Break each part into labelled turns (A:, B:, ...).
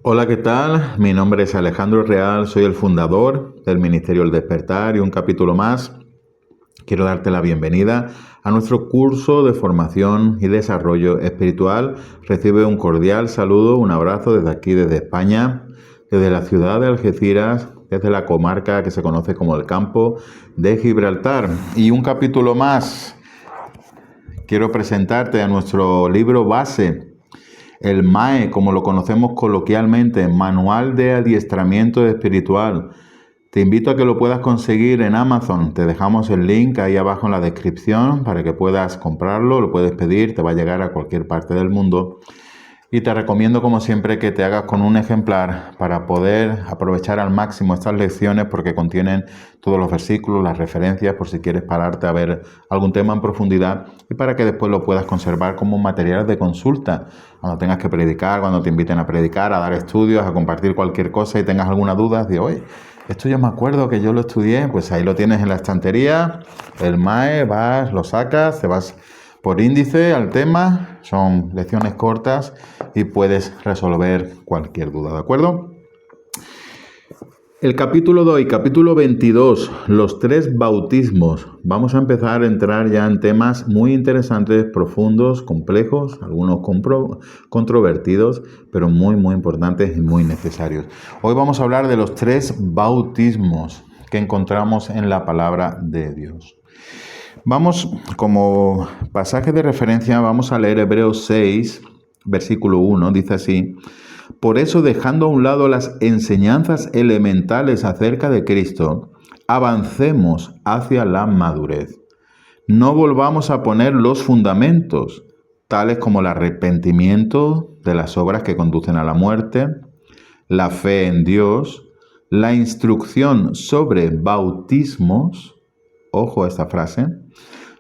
A: Hola, ¿qué tal? Mi nombre es Alejandro Real, soy el fundador del Ministerio El Despertar y un capítulo más. Quiero darte la bienvenida a nuestro curso de formación y desarrollo espiritual. Recibe un cordial saludo, un abrazo desde aquí, desde España, desde la ciudad de Algeciras, desde la comarca que se conoce como el Campo de Gibraltar. Y un capítulo más. Quiero presentarte a nuestro libro base, el MAE, como lo conocemos coloquialmente, Manual de Adiestramiento Espiritual. Te invito a que lo puedas conseguir en Amazon. Te dejamos el link ahí abajo en la descripción para que puedas comprarlo, lo puedes pedir, te va a llegar a cualquier parte del mundo. Y te recomiendo, como siempre, que te hagas con un ejemplar para poder aprovechar al máximo estas lecciones, porque contienen todos los versículos, las referencias, por si quieres pararte a ver algún tema en profundidad, y para que después lo puedas conservar como material de consulta cuando tengas que predicar, cuando te inviten a predicar, a dar estudios, a compartir cualquier cosa y tengas alguna duda, de oye, esto yo me acuerdo que yo lo estudié, pues ahí lo tienes en la estantería, el MAE, vas, lo sacas, te vas por índice al tema, son lecciones cortas y puedes resolver cualquier duda, ¿de acuerdo? El capítulo de hoy, capítulo 22, los tres bautismos. Vamos a empezar a entrar ya en temas muy interesantes, profundos, complejos, algunos controvertidos, pero muy importantes y muy necesarios. Hoy vamos a hablar de los tres bautismos que encontramos en la palabra de Dios. Vamos, como pasaje de referencia, vamos a leer Hebreos 6, versículo 1, dice así: por eso, dejando a un lado las enseñanzas elementales acerca de Cristo, avancemos hacia la madurez. No volvamos a poner los fundamentos, tales como el arrepentimiento de las obras que conducen a la muerte, la fe en Dios, la instrucción sobre bautismos, ojo a esta frase,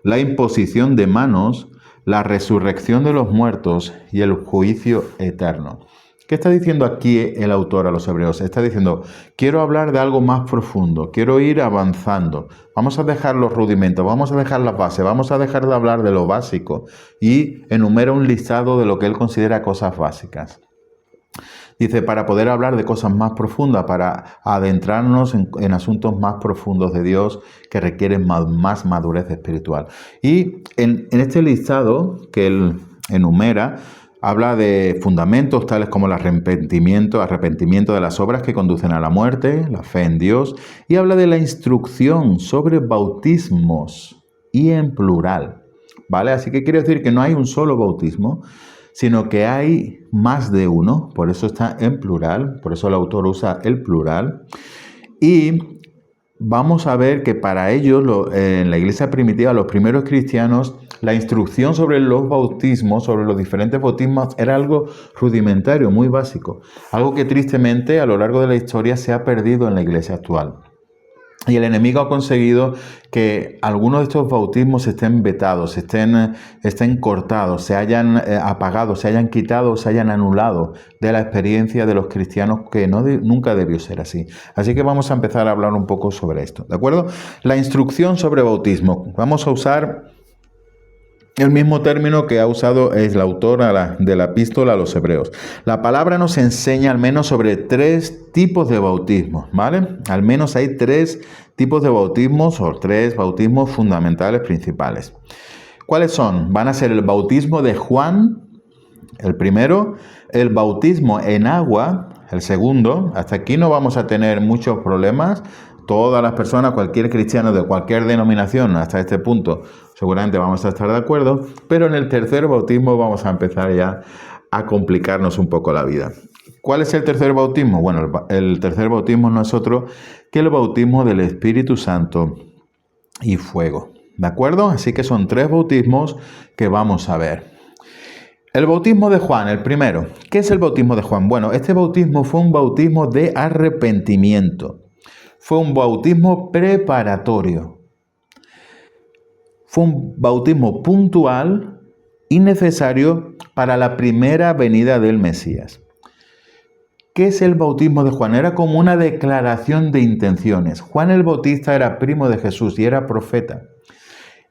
A: la imposición de manos, la resurrección de los muertos y el juicio eterno. ¿Qué está diciendo aquí el autor a los hebreos? Está diciendo, quiero hablar de algo más profundo, quiero ir avanzando. Vamos a dejar los rudimentos, vamos a dejar las bases, vamos a dejar de hablar de lo básico. Y enumera un listado de lo que él considera cosas básicas. Dice, para poder hablar de cosas más profundas, para adentrarnos en asuntos más profundos de Dios que requieren más madurez espiritual. Y en este listado que él enumera, habla de fundamentos tales como el arrepentimiento de las obras que conducen a la muerte, la fe en Dios, y habla de la instrucción sobre bautismos, y en plural, ¿vale? Así que quiere decir que no hay un solo bautismo, sino que hay más de uno, por eso está en plural, por eso el autor usa el plural. Y vamos a ver que para ellos, en la iglesia primitiva, los primeros cristianos, la instrucción sobre los bautismos, sobre los diferentes bautismos, era algo rudimentario, muy básico. Algo que tristemente a lo largo de la historia se ha perdido en la iglesia actual. Y el enemigo ha conseguido que algunos de estos bautismos estén vetados, estén cortados, se hayan apagado, se hayan quitado, se hayan anulado de la experiencia de los cristianos, que nunca debió ser así. Así que vamos a empezar a hablar un poco sobre esto, ¿de acuerdo? La instrucción sobre bautismo. Vamos a usar el mismo término que ha usado el autor de la epístola a los hebreos. La palabra nos enseña al menos sobre tres tipos de bautismos, ¿vale? Al menos hay tres tipos de bautismos o tres bautismos fundamentales principales. ¿Cuáles son? Van a ser el bautismo de Juan, el primero, el bautismo en agua, el segundo. Hasta aquí no vamos a tener muchos problemas. Todas las personas, cualquier cristiano de cualquier denominación hasta este punto, seguramente vamos a estar de acuerdo, pero en el tercer bautismo vamos a empezar ya a complicarnos un poco la vida. ¿Cuál es el tercer bautismo? Bueno, el tercer bautismo no es otro que el bautismo del Espíritu Santo y fuego, ¿de acuerdo? Así que son tres bautismos que vamos a ver. El bautismo de Juan, el primero. ¿Qué es el bautismo de Juan? Bueno, este bautismo fue un bautismo de arrepentimiento. Fue un bautismo preparatorio. Fue un bautismo puntual y necesario para la primera venida del Mesías. ¿Qué es el bautismo de Juan? Era como una declaración de intenciones. Juan el Bautista era primo de Jesús y era profeta.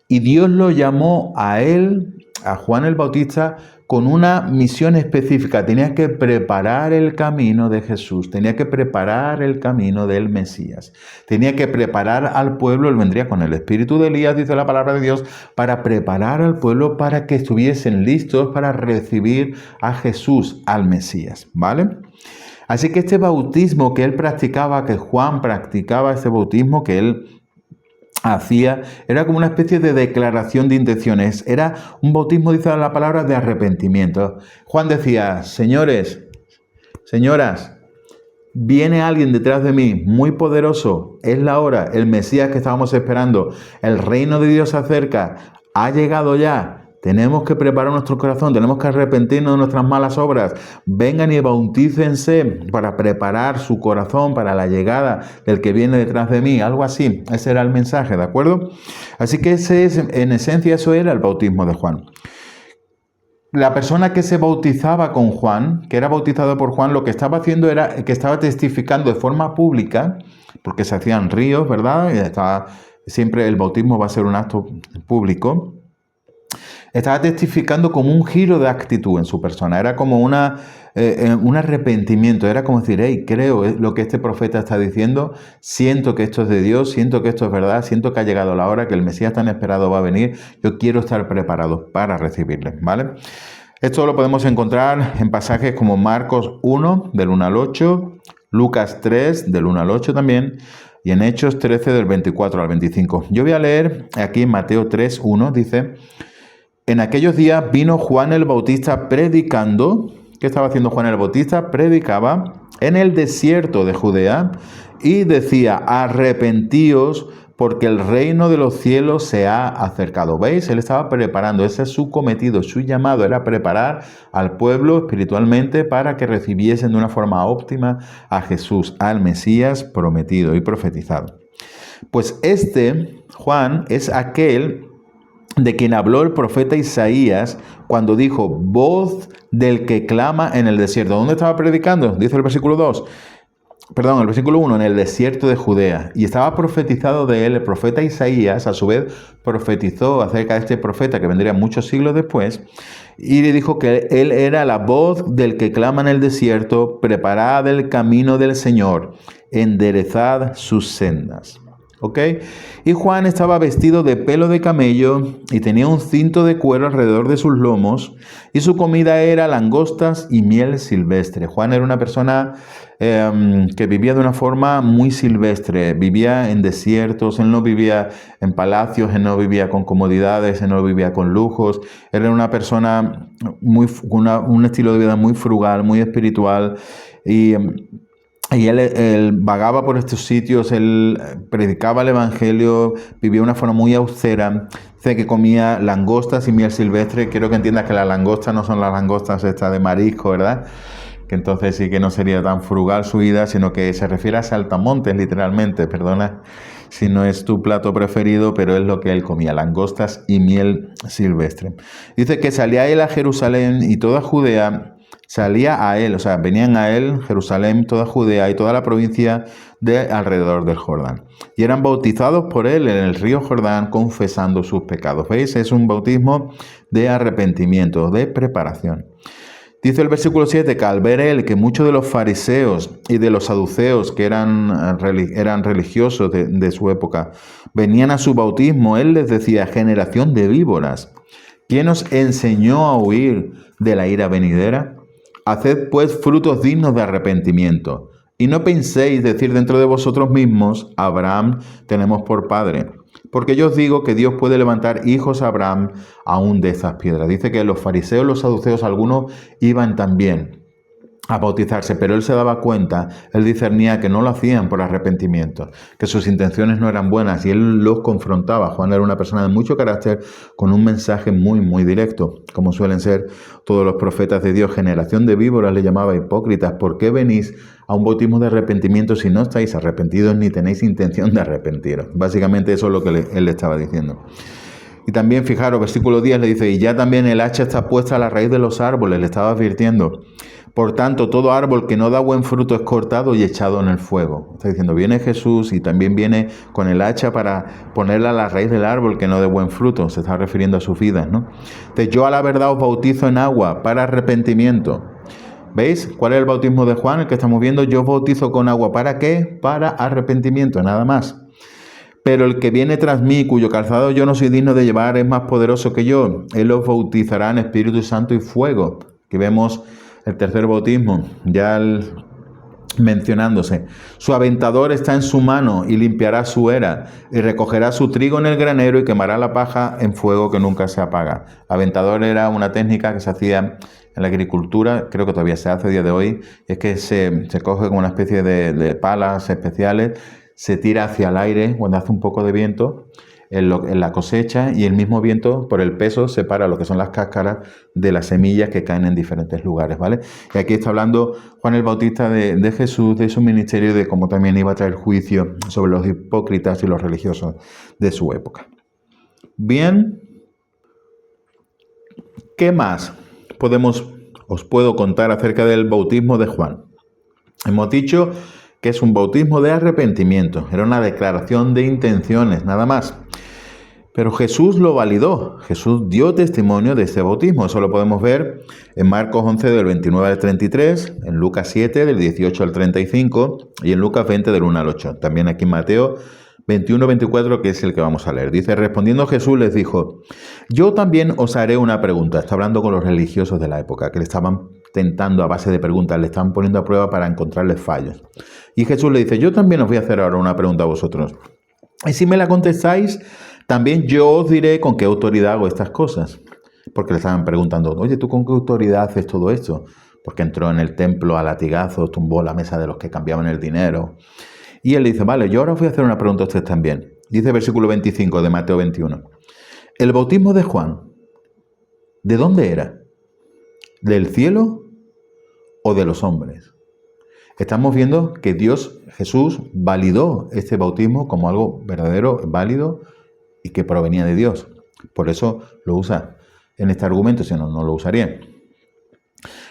A: Y Dios lo llamó a él, a Juan el Bautista, con una misión específica. Tenía que preparar el camino de Jesús, tenía que preparar el camino del Mesías, tenía que preparar al pueblo. Él vendría con el espíritu de Elías, dice la palabra de Dios, para preparar al pueblo para que estuviesen listos para recibir a Jesús, al Mesías, ¿vale? Así que este bautismo que él practicaba, que Juan practicaba, este bautismo que él hacía, era como una especie de declaración de intenciones. Era un bautismo, dice la palabra, de arrepentimiento. Juan decía: señores, señoras, viene alguien detrás de mí muy poderoso, es la hora, el Mesías que estábamos esperando, el reino de Dios se acerca, ha llegado ya. Tenemos que preparar nuestro corazón, tenemos que arrepentirnos de nuestras malas obras. Vengan y bautícense para preparar su corazón para la llegada del que viene detrás de mí. Algo así, ese era el mensaje, ¿de acuerdo? Así que en esencia eso era el bautismo de Juan. La persona que se bautizaba con Juan, que era bautizado por Juan, lo que estaba haciendo era que estaba testificando de forma pública, porque se hacían ríos, ¿verdad? Siempre el bautismo va a ser un acto público. Estaba testificando como un giro de actitud en su persona. Era como un arrepentimiento. Era como decir: hey, creo lo que este profeta está diciendo, siento que esto es de Dios, siento que esto es verdad, siento que ha llegado la hora, que el Mesías tan esperado va a venir. Yo quiero estar preparado para recibirle, ¿vale? Esto lo podemos encontrar en pasajes como Marcos 1, del 1 al 8, Lucas 3, del 1 al 8 también, y en Hechos 13, del 24 al 25. Yo voy a leer aquí en Mateo 3, 1, dice: en aquellos días vino Juan el Bautista predicando. ¿Qué estaba haciendo Juan el Bautista? Predicaba en el desierto de Judea y decía: arrepentíos, porque el reino de los cielos se ha acercado. ¿Veis? Él estaba preparando, ese es su cometido, su llamado era preparar al pueblo espiritualmente para que recibiesen de una forma óptima a Jesús, al Mesías prometido y profetizado. Pues Juan, es aquel de quien habló el profeta Isaías cuando dijo: voz del que clama en el desierto. ¿Dónde estaba predicando? Dice el versículo 1, en el desierto de Judea. Y estaba profetizado de él. El profeta Isaías, a su vez, profetizó acerca de este profeta que vendría muchos siglos después, y le dijo que él era la voz del que clama en el desierto: preparad el camino del Señor, enderezad sus sendas. ¿Ok? Y Juan estaba vestido de pelo de camello y tenía un cinto de cuero alrededor de sus lomos, y su comida era langostas y miel silvestre. Juan era una persona que vivía de una forma muy silvestre, vivía en desiertos, él no vivía en palacios, él no vivía con comodidades, él no vivía con lujos. Él era una persona un estilo de vida muy frugal, muy espiritual, y él vagaba por estos sitios, él predicaba el evangelio, vivía de una forma muy austera. Dice que comía langostas y miel silvestre. Quiero que entiendas que las langostas no son las langostas estas de marisco, ¿verdad? Que entonces sí que no sería tan frugal su vida, sino que se refiere a saltamontes, literalmente. Perdona si no es tu plato preferido, pero es lo que él comía: langostas y miel silvestre. Dice que salía él a Jerusalén y toda Judea. Salía a él, o sea, venían a él, Jerusalén, toda Judea y toda la provincia de alrededor del Jordán. Y eran bautizados por él en el río Jordán, confesando sus pecados. ¿Veis? Es un bautismo de arrepentimiento, de preparación. Dice el versículo 7 que al ver él que muchos de los fariseos y de los saduceos, que eran religiosos de su época, venían a su bautismo, él les decía: generación de víboras, ¿quién os enseñó a huir de la ira venidera? Haced pues frutos dignos de arrepentimiento, y no penséis decir dentro de vosotros mismos: Abraham tenemos por padre. Porque yo os digo que Dios puede levantar hijos a Abraham aún de esas piedras. Dice que los fariseos, los saduceos, algunos iban también a bautizarse, pero él se daba cuenta, él discernía que no lo hacían por arrepentimiento, que sus intenciones no eran buenas, y él los confrontaba. Juan era una persona de mucho carácter, con un mensaje muy, muy directo, como suelen ser todos los profetas de Dios. Generación de víboras le llamaba: hipócritas, ¿por qué venís a un bautismo de arrepentimiento si no estáis arrepentidos ni tenéis intención de arrepentiros? Básicamente eso es lo que él le estaba diciendo. Y también, fijaros, versículo 10 le dice: y ya también el hacha está puesta a la raíz de los árboles. Le estaba advirtiendo: Por tanto, todo árbol que no da buen fruto es cortado y echado en el fuego. Está diciendo, viene Jesús y también viene con el hacha para ponerla a la raíz del árbol que no dé buen fruto. Se está refiriendo a sus vidas, ¿no? Entonces, yo a la verdad os bautizo en agua para arrepentimiento. ¿Veis? ¿Cuál es el bautismo de Juan? El que estamos viendo. Yo os bautizo con agua. ¿Para qué? Para arrepentimiento, nada más. Pero el que viene tras mí, cuyo calzado yo no soy digno de llevar, es más poderoso que yo. Él os bautizará en Espíritu Santo y fuego. Aquí vemos el tercer bautismo, ya mencionándose. Su aventador está en su mano y limpiará su era y recogerá su trigo en el granero y quemará la paja en fuego que nunca se apaga. Aventador era una técnica que se hacía en la agricultura, creo que todavía se hace a día de hoy, es que se coge con una especie de palas especiales, se tira hacia el aire cuando hace un poco de viento en la cosecha y el mismo viento por el peso separa lo que son las cáscaras de las semillas que caen en diferentes lugares, ¿vale? Y aquí está hablando Juan el Bautista de Jesús, de su ministerio, de cómo también iba a traer juicio sobre los hipócritas y los religiosos de su época. Bien, ¿qué más os puedo contar acerca del bautismo de Juan? Hemos dicho que es un bautismo de arrepentimiento, era una declaración de intenciones, nada más. Pero Jesús lo validó, Jesús dio testimonio de este bautismo. Eso lo podemos ver en Marcos 11 del 29 al 33, en Lucas 7 del 18 al 35 y en Lucas 20 del 1 al 8. También aquí en Mateo 21-24, que es el que vamos a leer. Dice, respondiendo Jesús les dijo, yo también os haré una pregunta. Está hablando con los religiosos de la época, que le estaban tentando a base de preguntas, le estaban poniendo a prueba para encontrarles fallos. Y Jesús le dice, yo también os voy a hacer ahora una pregunta a vosotros. Y si me la contestáis, también yo os diré con qué autoridad hago estas cosas. Porque le estaban preguntando, oye, ¿tú con qué autoridad haces todo esto? Porque entró en el templo a latigazos, tumbó la mesa de los que cambiaban el dinero. Y él dice, vale, yo ahora os voy a hacer una pregunta a ustedes también. Dice versículo 25 de Mateo 21. El bautismo de Juan, ¿de dónde era? ¿Del cielo o de los hombres? Estamos viendo que Jesús, validó este bautismo como algo verdadero, válido y que provenía de Dios. Por eso lo usa en este argumento, si no, no lo usaría.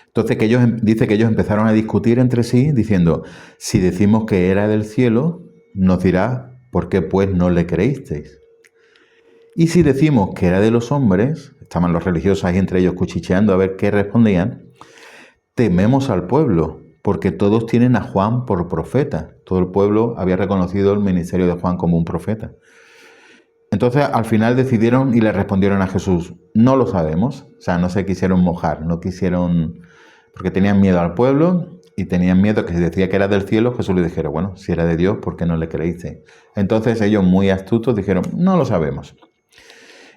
A: Entonces dice que ellos empezaron a discutir entre sí, diciendo, si decimos que era del cielo, nos dirá, ¿por qué pues no le creísteis? Y si decimos que era de los hombres, estaban los religiosos ahí entre ellos cuchicheando a ver qué respondían, tememos al pueblo, porque todos tienen a Juan por profeta. Todo el pueblo había reconocido el ministerio de Juan como un profeta. Entonces, al final decidieron y le respondieron a Jesús, no lo sabemos. O sea, no se quisieron mojar, no quisieron, porque tenían miedo al pueblo y tenían miedo que si decía que era del cielo, Jesús les dijera, bueno, si era de Dios, ¿por qué no le creíste? Entonces ellos, muy astutos, dijeron, no lo sabemos.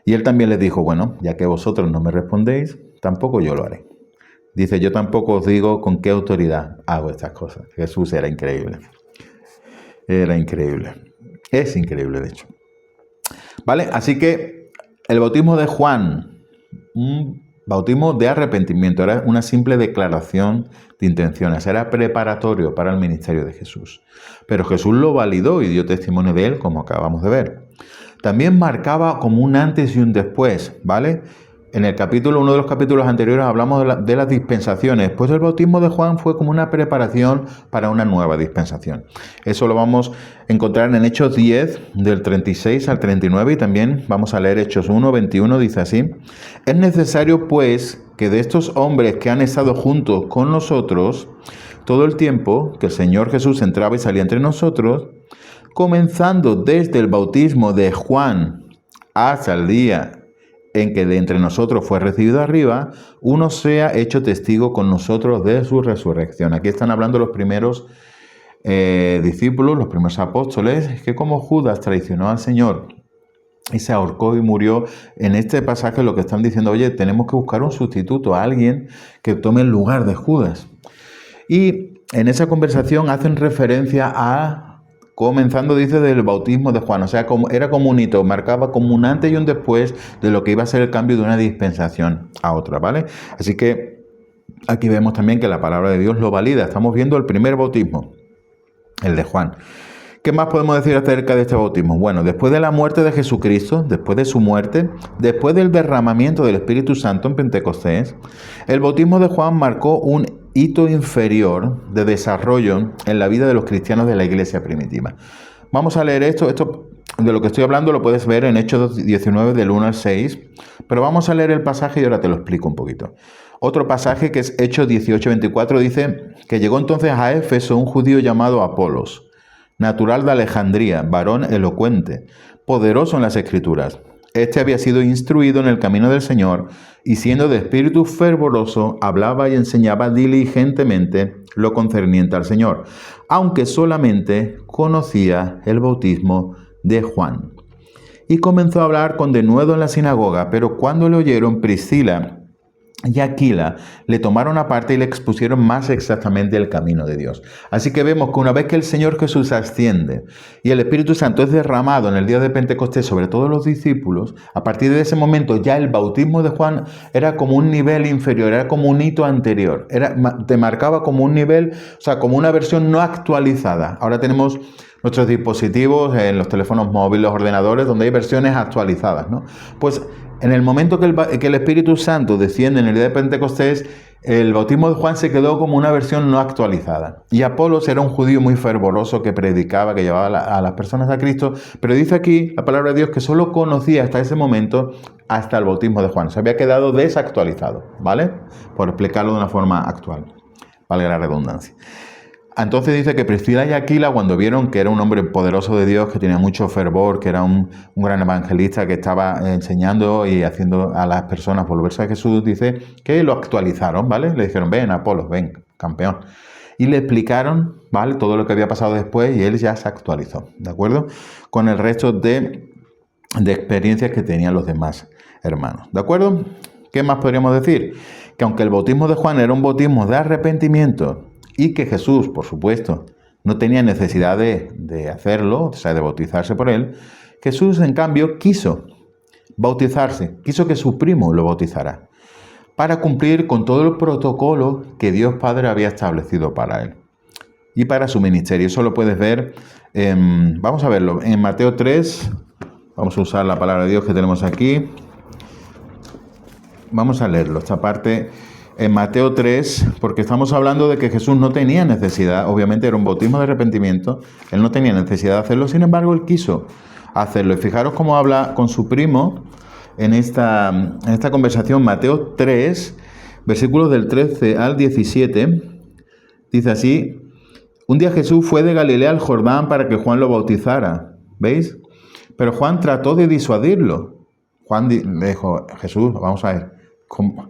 A: Y él también les dijo, bueno, ya que vosotros no me respondéis, tampoco yo lo haré. Dice, yo tampoco os digo con qué autoridad hago estas cosas. Jesús era increíble. Era increíble. Es increíble, de hecho. ¿Vale? Así que el bautismo de Juan, un bautismo de arrepentimiento, era una simple declaración de intenciones, era preparatorio para el ministerio de Jesús. Pero Jesús lo validó y dio testimonio de él, como acabamos de ver. También marcaba como un antes y un después, ¿vale? En uno de los capítulos anteriores hablamos de las dispensaciones, pues el bautismo de Juan fue como una preparación para una nueva dispensación. Eso lo vamos a encontrar en Hechos 10, del 36 al 39, y también vamos a leer Hechos 1, 21, dice así, es necesario pues que de estos hombres que han estado juntos con nosotros todo el tiempo que el Señor Jesús entraba y salía entre nosotros, comenzando desde el bautismo de Juan hasta el día en que de entre nosotros fue recibido arriba, uno sea hecho testigo con nosotros de su resurrección. Aquí están hablando los primeros discípulos, los primeros apóstoles, que como Judas traicionó al Señor y se ahorcó y murió, en este pasaje lo que están diciendo, oye, tenemos que buscar un sustituto, a alguien que tome el lugar de Judas. Y en esa conversación hacen referencia a, comenzando, dice, del bautismo de Juan. O sea, era como un hito, marcaba como un antes y un después de lo que iba a ser el cambio de una dispensación a otra, ¿vale? Así que aquí vemos también que la palabra de Dios lo valida. Estamos viendo el primer bautismo, el de Juan. ¿Qué más podemos decir acerca de este bautismo? Bueno, después de la muerte de Jesucristo, después de su muerte, después del derramamiento del Espíritu Santo en Pentecostés, el bautismo de Juan marcó un hito inferior de desarrollo en la vida de los cristianos de la iglesia primitiva. Vamos a leer esto de lo que estoy hablando lo puedes ver en Hechos 19 del 1 al 6, pero vamos a leer el pasaje y ahora te lo explico un poquito. Otro pasaje que es Hechos 18:24 dice que llegó entonces a Éfeso un judío llamado Apolos, natural de Alejandría, varón elocuente, poderoso en las Escrituras. Este había sido instruido en el camino del Señor y siendo de espíritu fervoroso, hablaba y enseñaba diligentemente lo concerniente al Señor, aunque solamente conocía el bautismo de Juan. Y comenzó a hablar con denuedo en la sinagoga, pero cuando le oyeron Priscila y Aquila, le tomaron aparte y le expusieron más exactamente el camino de Dios. Así que vemos que una vez que el Señor Jesús asciende y el Espíritu Santo es derramado en el día de Pentecostés sobre todos los discípulos, a partir de ese momento ya el bautismo de Juan era como un nivel inferior, era como un hito anterior, te marcaba como un nivel, o sea, como una versión no actualizada. Ahora tenemos nuestros dispositivos, en los teléfonos móviles, los ordenadores, donde hay versiones actualizadas, ¿no? Pues en el momento que el Espíritu Santo desciende en el día de Pentecostés, el bautismo de Juan se quedó como una versión no actualizada. Y Apolos era un judío muy fervoroso que predicaba, que llevaba a las personas a Cristo, pero dice aquí la palabra de Dios que solo conocía hasta ese momento, hasta el bautismo de Juan. Se había quedado desactualizado, ¿vale? Por explicarlo de una forma actual, valga la redundancia. Entonces dice que Priscila y Aquila, cuando vieron que era un hombre poderoso de Dios, que tenía mucho fervor, que era un gran evangelista, que estaba enseñando y haciendo a las personas volverse a Jesús, dice que lo actualizaron, ¿vale? Le dijeron, ven Apolos, ven, campeón. Y le explicaron, ¿vale? Todo lo que había pasado después y él ya se actualizó, ¿de acuerdo? Con el resto de experiencias que tenían los demás hermanos, ¿de acuerdo? ¿Qué más podríamos decir? Que aunque el bautismo de Juan era un bautismo de arrepentimiento, y que Jesús, por supuesto, no tenía necesidad de hacerlo, o sea, de bautizarse por él, Jesús, en cambio, quiso bautizarse, quiso que su primo lo bautizara, para cumplir con todo el protocolo que Dios Padre había establecido para él y para su ministerio. Eso lo puedes ver, vamos a verlo, en Mateo 3, vamos a usar la palabra de Dios que tenemos aquí, vamos a leerlo, esta parte en Mateo 3, porque estamos hablando de que Jesús no tenía necesidad, obviamente era un bautismo de arrepentimiento, él no tenía necesidad de hacerlo, sin embargo él quiso hacerlo. Y fijaros cómo habla con su primo en esta conversación, Mateo 3, versículos del 13 al 17, dice así, un día Jesús fue de Galilea al Jordán para que Juan lo bautizara, ¿veis? Pero Juan trató de disuadirlo. Juan le dijo, Jesús, vamos a ver, ¿cómo?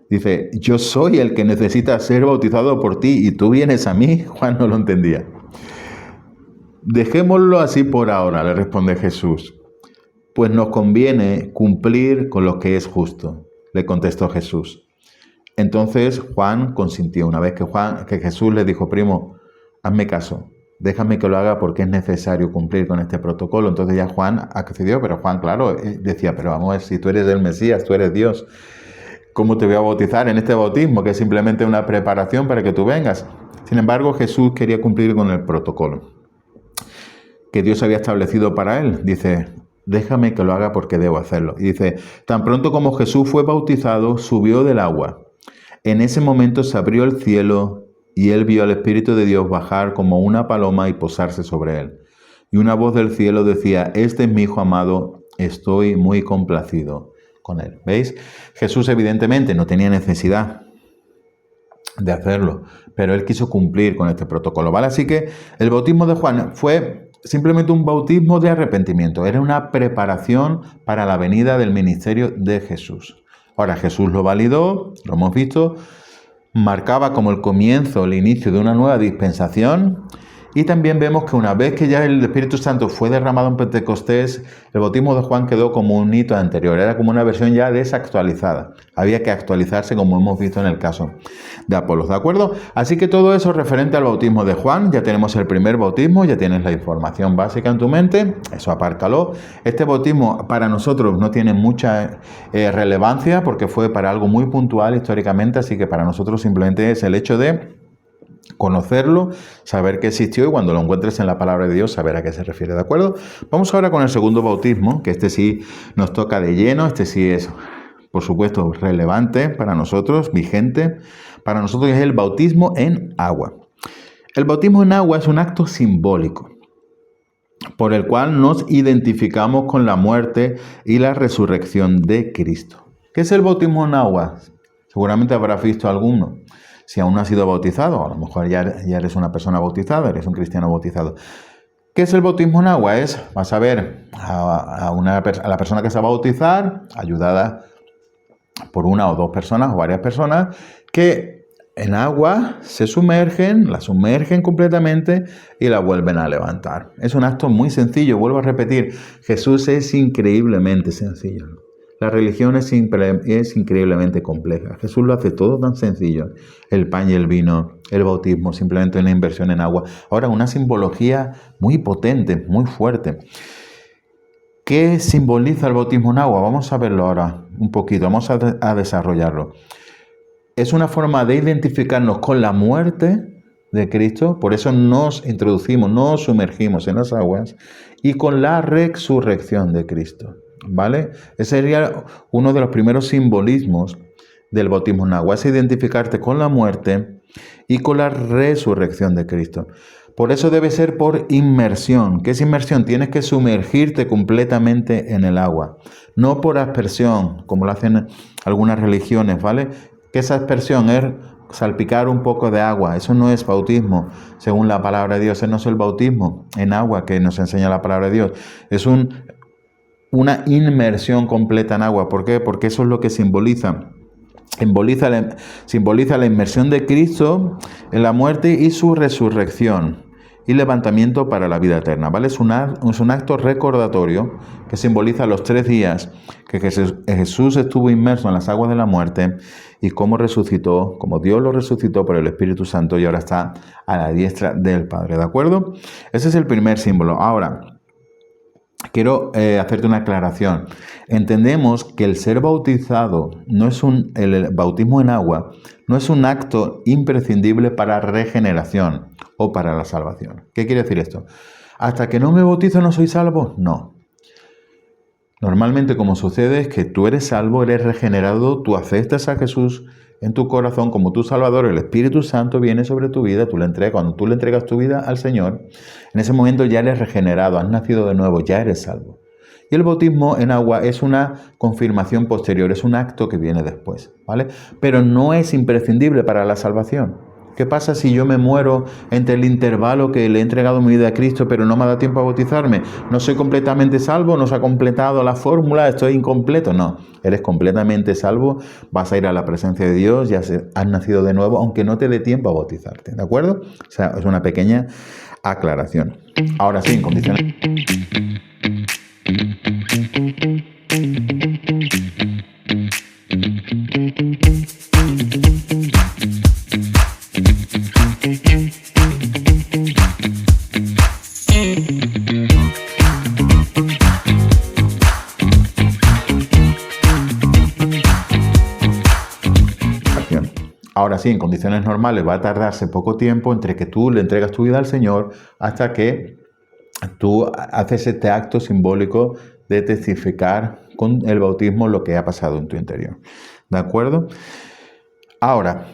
A: Dice, yo soy el que necesita ser bautizado por ti y tú vienes a mí. Juan no lo entendía. Dejémoslo así por ahora, le responde Jesús. Pues nos conviene cumplir con lo que es justo, le contestó Jesús. Entonces Juan consintió. Una vez que Jesús le dijo, primo, hazme caso, déjame que lo haga porque es necesario cumplir con este protocolo. Entonces ya Juan accedió, pero Juan, claro, decía, pero vamos a ver, si tú eres el Mesías, tú eres Dios, ¿cómo te voy a bautizar en este bautismo que es simplemente una preparación para que tú vengas? Sin embargo, Jesús quería cumplir con el protocolo que Dios había establecido para él. Dice, déjame que lo haga porque debo hacerlo. Y dice, tan pronto como Jesús fue bautizado, subió del agua. En ese momento se abrió el cielo y él vio al Espíritu de Dios bajar como una paloma y posarse sobre él. Y una voz del cielo decía, este es mi Hijo amado, estoy muy complacido con él. ¿Veis? Jesús evidentemente no tenía necesidad de hacerlo, pero él quiso cumplir con este protocolo, ¿vale? Así que el bautismo de Juan fue simplemente un bautismo de arrepentimiento, era una preparación para la venida del ministerio de Jesús. Ahora Jesús lo validó, lo hemos visto, marcaba como el comienzo, el inicio de una nueva dispensación. Y también vemos que una vez que ya el Espíritu Santo fue derramado en Pentecostés, el bautismo de Juan quedó como un hito anterior, era como una versión ya desactualizada. Había que actualizarse, como hemos visto en el caso de Apolos, ¿de acuerdo? Así que todo eso referente al bautismo de Juan, ya tenemos el primer bautismo, ya tienes la información básica en tu mente, eso apárcalo. Este bautismo para nosotros no tiene mucha relevancia porque fue para algo muy puntual históricamente, así que para nosotros simplemente es el hecho de conocerlo, saber que existió y cuando lo encuentres en la palabra de Dios, saber a qué se refiere, ¿de acuerdo? Vamos ahora con el segundo bautismo, que este sí nos toca de lleno, este sí es por supuesto, relevante para nosotros, vigente, para nosotros es el bautismo en agua. El bautismo en agua es un acto simbólico por el cual nos identificamos con la muerte y la resurrección de Cristo. ¿Qué es el bautismo en agua? Seguramente habrás visto alguno. Si aún no has sido bautizado, a lo mejor ya eres una persona bautizada, eres un cristiano bautizado. ¿Qué es el bautismo en agua? Vas a ver a la persona que se va a bautizar, ayudada por una o dos personas o varias personas, que en agua la sumergen completamente y la vuelven a levantar. Es un acto muy sencillo, vuelvo a repetir, Jesús es increíblemente sencillo. La religión es increíblemente compleja. Jesús lo hace todo tan sencillo. El pan y el vino, el bautismo, simplemente una inversión en agua. Ahora, una simbología muy potente, muy fuerte. ¿Qué simboliza el bautismo en agua? Vamos a verlo ahora un poquito, vamos a desarrollarlo. Es una forma de identificarnos con la muerte de Cristo, por eso nos sumergimos en las aguas, y con la resurrección de Cristo. ¿Vale? Ese sería uno de los primeros simbolismos del bautismo en agua, es identificarte con la muerte y con la resurrección de Cristo. Por eso debe ser por inmersión. ¿Qué es inmersión? Tienes que sumergirte completamente en el agua, no por aspersión, como lo hacen algunas religiones, ¿vale? Que esa aspersión es salpicar un poco de agua, eso no es bautismo, según la palabra de Dios. Ese no es el bautismo en agua que nos enseña la palabra de Dios, es una inmersión completa en agua. ¿Por qué? Porque eso es lo que simboliza la inmersión de Cristo en la muerte y su resurrección y levantamiento para la vida eterna, ¿vale? Es un acto recordatorio que simboliza los 3 días que Jesús estuvo inmerso en las aguas de la muerte y cómo resucitó, como Dios lo resucitó por el Espíritu Santo y ahora está a la diestra del Padre, ¿de acuerdo? Ese es el primer símbolo. Ahora, quiero hacerte una aclaración. Entendemos que el ser bautizado el bautismo en agua no es un acto imprescindible para regeneración o para la salvación. ¿Qué quiere decir esto? ¿Hasta que no me bautizo no soy salvo? No. Normalmente como sucede es que tú eres salvo, eres regenerado, tú aceptas a Jesús en tu corazón como tu Salvador, el Espíritu Santo viene sobre tu vida, cuando tú le entregas tu vida al Señor, en ese momento ya eres regenerado, has nacido de nuevo, ya eres salvo. Y el bautismo en agua es una confirmación posterior, es un acto que viene después, ¿vale? Pero no es imprescindible para la salvación. ¿Qué pasa si yo me muero entre el intervalo que le he entregado mi vida a Cristo, pero no me ha dado tiempo a bautizarme? ¿No soy completamente salvo? ¿No se ha completado la fórmula? ¿Estoy incompleto? No, eres completamente salvo, vas a ir a la presencia de Dios, has nacido de nuevo, aunque no te dé tiempo a bautizarte, ¿de acuerdo? O sea, es una pequeña aclaración. Ahora sí, en condiciones... Ahora sí, en condiciones normales va a tardarse poco tiempo entre que tú le entregas tu vida al Señor hasta que tú haces este acto simbólico de testificar con el bautismo lo que ha pasado en tu interior. ¿De acuerdo? Ahora,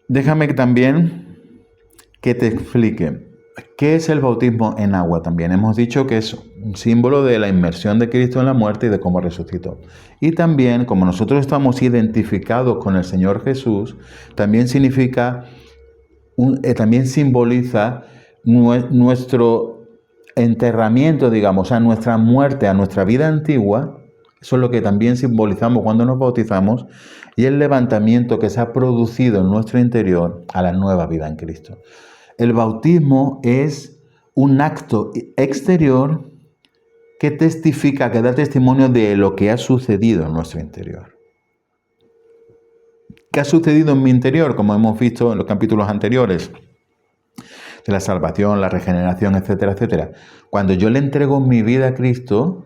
A: déjame también que te explique qué es el bautismo en agua también. Hemos dicho que es un símbolo de la inmersión de Cristo en la muerte y de cómo resucitó. Y también, como nosotros estamos identificados con el Señor Jesús, también también simboliza nuestro enterramiento, digamos, a nuestra muerte, a nuestra vida antigua. Eso es lo que también simbolizamos cuando nos bautizamos, y el levantamiento que se ha producido en nuestro interior a la nueva vida en Cristo. El bautismo es un acto exterior que testifica, que da testimonio de lo que ha sucedido en nuestro interior. ¿Qué ha sucedido en mi interior? Como hemos visto en los capítulos anteriores, de la salvación, la regeneración, etcétera, etcétera. Cuando yo le entrego mi vida a Cristo,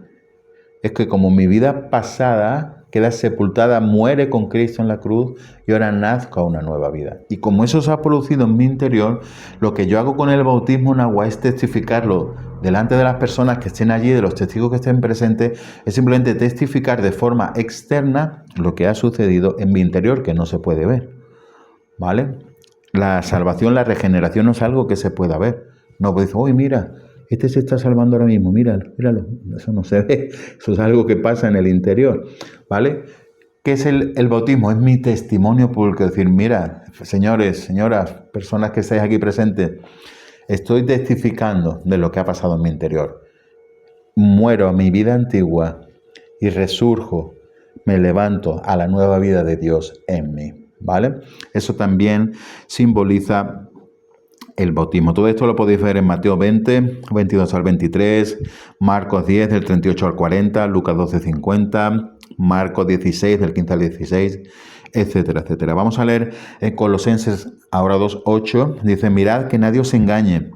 A: es que como mi vida pasada queda sepultada, muere con Cristo en la cruz y ahora nazco a una nueva vida. Y como eso se ha producido en mi interior, lo que yo hago con el bautismo en agua es testificarlo delante de las personas que estén allí, de los testigos que estén presentes, es simplemente testificar de forma externa lo que ha sucedido en mi interior, que no se puede ver, ¿vale? La salvación, la regeneración no es algo que se pueda ver. No puedes decir, uy, mira, este se está salvando ahora mismo, míralo, míralo. Eso no se ve, eso es algo que pasa en el interior, ¿vale? ¿Qué es el bautismo? Es mi testimonio público, es decir, mira, señores, señoras, personas que estáis aquí presentes, estoy testificando de lo que ha pasado en mi interior. Muero a mi vida antigua y resurjo, me levanto a la nueva vida de Dios en mí, ¿vale? Eso también simboliza el bautismo. Todo esto lo podéis ver en Mateo 20, 22 al 23, Marcos 10, del 38 al 40, Lucas 12, 50, Marcos 16, del 15 al 16, etcétera, etcétera. Vamos a leer en Colosenses ahora 2, 8. Dice, mirad que nadie os engañe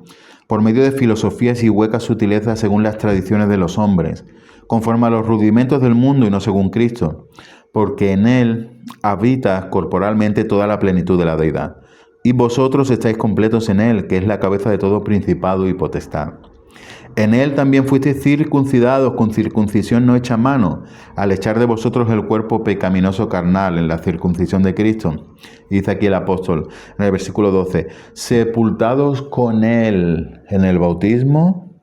A: por medio de filosofías y huecas sutilezas según las tradiciones de los hombres, conforme a los rudimentos del mundo y no según Cristo, porque en él habita corporalmente toda la plenitud de la deidad. Y vosotros estáis completos en él, que es la cabeza de todo principado y potestad. En él también fuisteis circuncidados con circuncisión no hecha a mano, al echar de vosotros el cuerpo pecaminoso carnal en la circuncisión de Cristo. Y dice aquí el apóstol en el versículo 12, sepultados con él en el bautismo,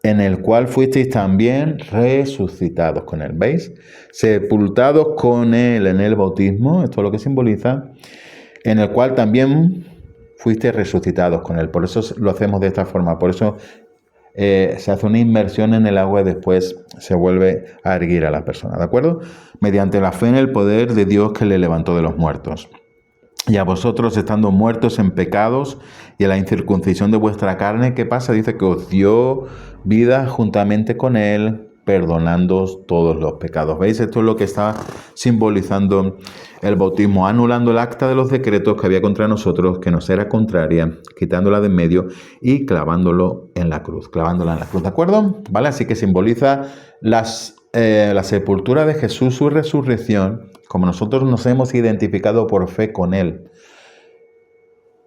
A: en el cual fuisteis también resucitados con él. ¿Veis? Sepultados con él en el bautismo, esto es lo que simboliza, en el cual también fuiste resucitados con él. Por eso lo hacemos de esta forma. Por eso se hace una inmersión en el agua y después se vuelve a erguir a la persona. ¿De acuerdo? Mediante la fe en el poder de Dios que le levantó de los muertos. Y a vosotros, estando muertos en pecados y en la incircuncisión de vuestra carne, ¿qué pasa? Dice que os dio vida juntamente con él, perdonándoos todos los pecados. ¿Veis? Esto es lo que está simbolizando el bautismo, anulando el acta de los decretos que había contra nosotros, que nos era contraria, quitándola de en medio y clavándola en la cruz, ¿de acuerdo? ¿Vale? Así que simboliza la sepultura de Jesús, su resurrección, como nosotros nos hemos identificado por fe con él.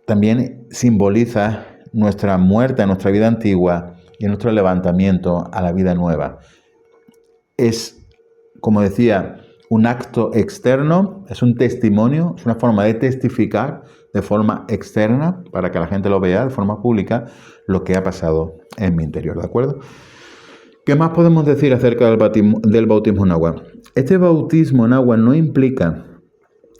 A: También simboliza nuestra muerte, nuestra vida antigua y nuestro levantamiento a la vida nueva. Es, como decía, un acto externo, es un testimonio, es una forma de testificar de forma externa para que la gente lo vea de forma pública lo que ha pasado en mi interior, ¿de acuerdo? ¿Qué más podemos decir acerca del bautismo en agua? Este bautismo en agua no implica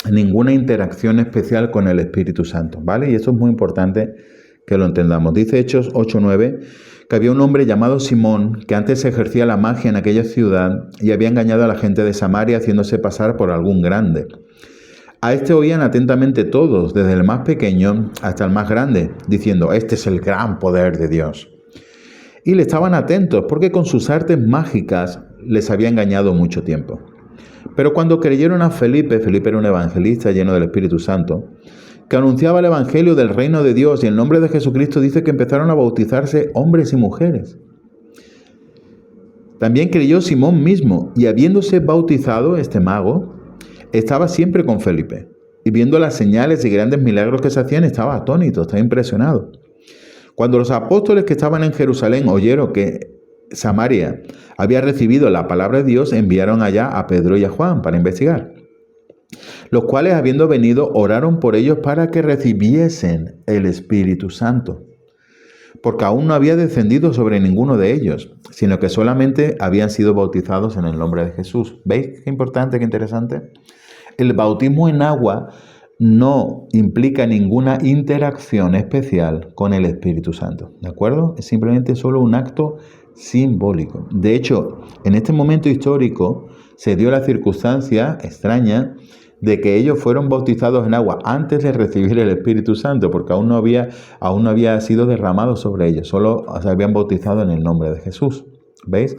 A: ninguna interacción especial con el Espíritu Santo, ¿vale? Y esto es muy importante que lo entendamos. Dice Hechos 8:9 que había un hombre llamado Simón que antes ejercía la magia en aquella ciudad y había engañado a la gente de Samaria haciéndose pasar por algún grande. A este oían atentamente todos, desde el más pequeño hasta el más grande, diciendo, este es el gran poder de Dios. Y le estaban atentos porque con sus artes mágicas les había engañado mucho tiempo. Pero cuando creyeron a Felipe era un evangelista lleno del Espíritu Santo, que anunciaba el evangelio del reino de Dios y el nombre de Jesucristo, dice que empezaron a bautizarse hombres y mujeres. También creyó Simón mismo, y habiéndose bautizado este mago, estaba siempre con Felipe. Y viendo las señales y grandes milagros que se hacían, estaba atónito, estaba impresionado. Cuando los apóstoles que estaban en Jerusalén oyeron que Samaria había recibido la palabra de Dios, enviaron allá a Pedro y a Juan para investigar, los cuales, habiendo venido, oraron por ellos para que recibiesen el Espíritu Santo, porque aún no había descendido sobre ninguno de ellos, sino que solamente habían sido bautizados en el nombre de Jesús. ¿Veis qué importante, qué interesante? El bautismo en agua no implica ninguna interacción especial con el Espíritu Santo, ¿de acuerdo? Es simplemente solo un acto simbólico. De hecho, en este momento histórico se dio la circunstancia extraña de que ellos fueron bautizados en agua antes de recibir el Espíritu Santo, porque aún no había sido derramado sobre ellos, solo se habían bautizado en el nombre de Jesús. ¿Veis?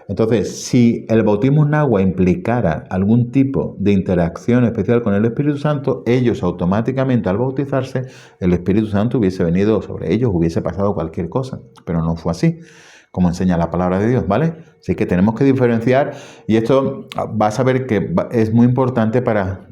A: Entonces, si el bautismo en agua implicara algún tipo de interacción especial con el Espíritu Santo, ellos automáticamente al bautizarse, el Espíritu Santo hubiese venido sobre ellos, hubiese pasado cualquier cosa, pero no fue así, como enseña la palabra de Dios, ¿vale? Así que tenemos que diferenciar, y esto vas a ver que es muy importante para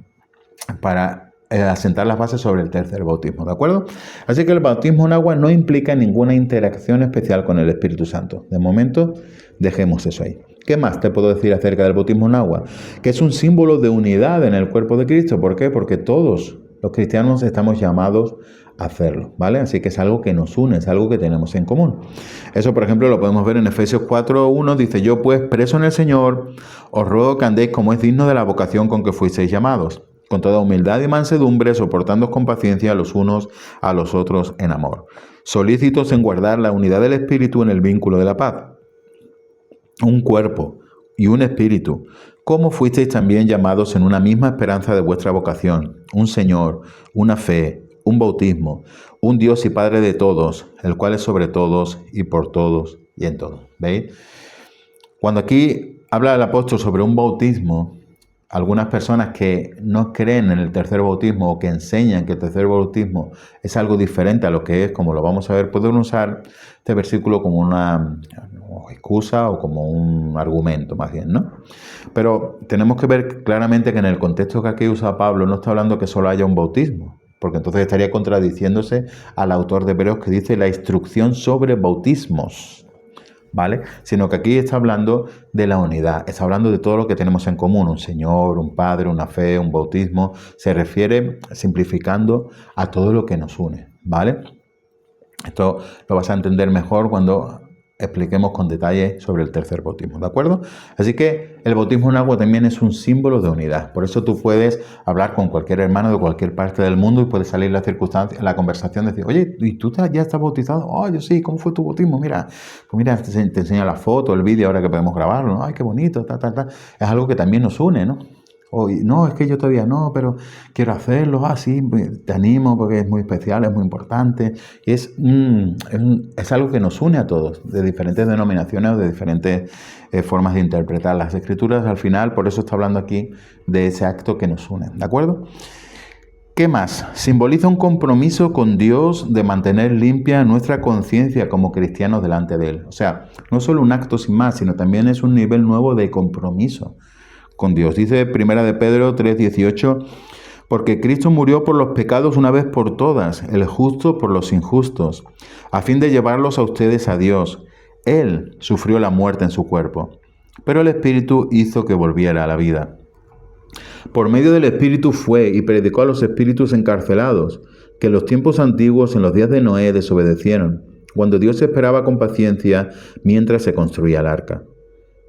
A: asentar las bases sobre el tercer bautismo, ¿de acuerdo? Así que el bautismo en agua no implica ninguna interacción especial con el Espíritu Santo. De momento, dejemos eso ahí. ¿Qué más te puedo decir acerca del bautismo en agua? Que es un símbolo de unidad en el cuerpo de Cristo. ¿Por qué? Porque todos los cristianos estamos llamados a hacerlo, ¿vale? Así que es algo que nos une, es algo que tenemos en común. Eso, por ejemplo, lo podemos ver en Efesios 4:1. Dice: yo pues, preso en el Señor, os ruego que andéis como es digno de la vocación con que fuisteis llamados, con toda humildad y mansedumbre, soportándoos con paciencia los unos a los otros en amor, solícitos en guardar la unidad del Espíritu en el vínculo de la paz. Un cuerpo y un espíritu, como fuisteis también llamados en una misma esperanza de vuestra vocación, un Señor, una fe, un bautismo, un Dios y Padre de todos, el cual es sobre todos y por todos y en todos. ¿Veis? Cuando aquí habla el apóstol sobre un bautismo, algunas personas que no creen en el tercer bautismo o que enseñan que el tercer bautismo es algo diferente a lo que es, como lo vamos a ver, pueden usar este versículo como una excusa o como un argumento más bien, ¿no? Pero tenemos que ver claramente que en el contexto que aquí usa Pablo no está hablando que solo haya un bautismo, porque entonces estaría contradiciéndose al autor de Hebreos que dice la instrucción sobre bautismos, ¿vale? Sino que aquí está hablando de la unidad, está hablando de todo lo que tenemos en común, un Señor, un Padre, una fe, un bautismo. Se refiere, simplificando, a todo lo que nos une, ¿vale? Esto lo vas a entender mejor cuando expliquemos con detalle sobre el tercer bautismo, ¿de acuerdo? Así que el bautismo en agua también es un símbolo de unidad. Por eso tú puedes hablar con cualquier hermano de cualquier parte del mundo y puede salir la circunstancia, la conversación, decir: oye, ¿y tú ya estás bautizado? Oh, yo sí, ¿cómo fue tu bautismo? Mira, pues mira, te enseño la foto, el vídeo, ahora que podemos grabarlo, ¿no? Ay, qué bonito, Es algo que también nos une, ¿no? O, no, es que yo todavía no, pero quiero hacerlo. Ah, sí, te animo porque es muy especial, es muy importante. Y es algo que nos une a todos, de diferentes denominaciones o de diferentes formas de interpretar las Escrituras. Al final, por eso está hablando aquí de ese acto que nos une, ¿de acuerdo? ¿Qué más? Simboliza un compromiso con Dios de mantener limpia nuestra conciencia como cristianos delante de Él. O sea, no solo un acto sin más, sino también es un nivel nuevo de compromiso con Dios. Dice 1 de Pedro 3:18, porque Cristo murió por los pecados una vez por todas, el justo por los injustos, a fin de llevarlos a ustedes a Dios. Él sufrió la muerte en su cuerpo, pero el Espíritu hizo que volviera a la vida. Por medio del Espíritu fue y predicó a los espíritus encarcelados, que en los tiempos antiguos, en los días de Noé, desobedecieron, cuando Dios esperaba con paciencia mientras se construía el arca.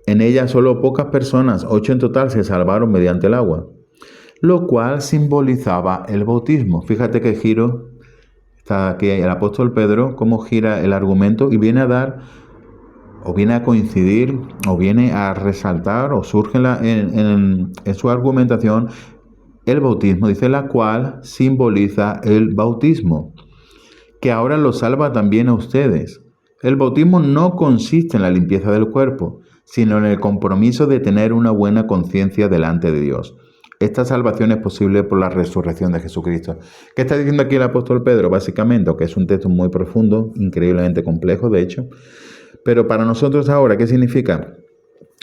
A: En ella solo pocas personas, 8 en total, se salvaron mediante el agua, lo cual simbolizaba el bautismo. Fíjate que giro, está aquí el apóstol Pedro, cómo gira el argumento y viene a dar, o viene a coincidir, o viene a resaltar, o surge en su argumentación, el bautismo. Dice, la cual simboliza el bautismo, que ahora lo salva también a ustedes. El bautismo no consiste en la limpieza del cuerpo, sino en el compromiso de tener una buena conciencia delante de Dios. Esta salvación es posible por la resurrección de Jesucristo. ¿Qué está diciendo aquí el apóstol Pedro? Básicamente, aunque es un texto muy profundo, increíblemente complejo, de hecho, pero para nosotros ahora, ¿qué significa?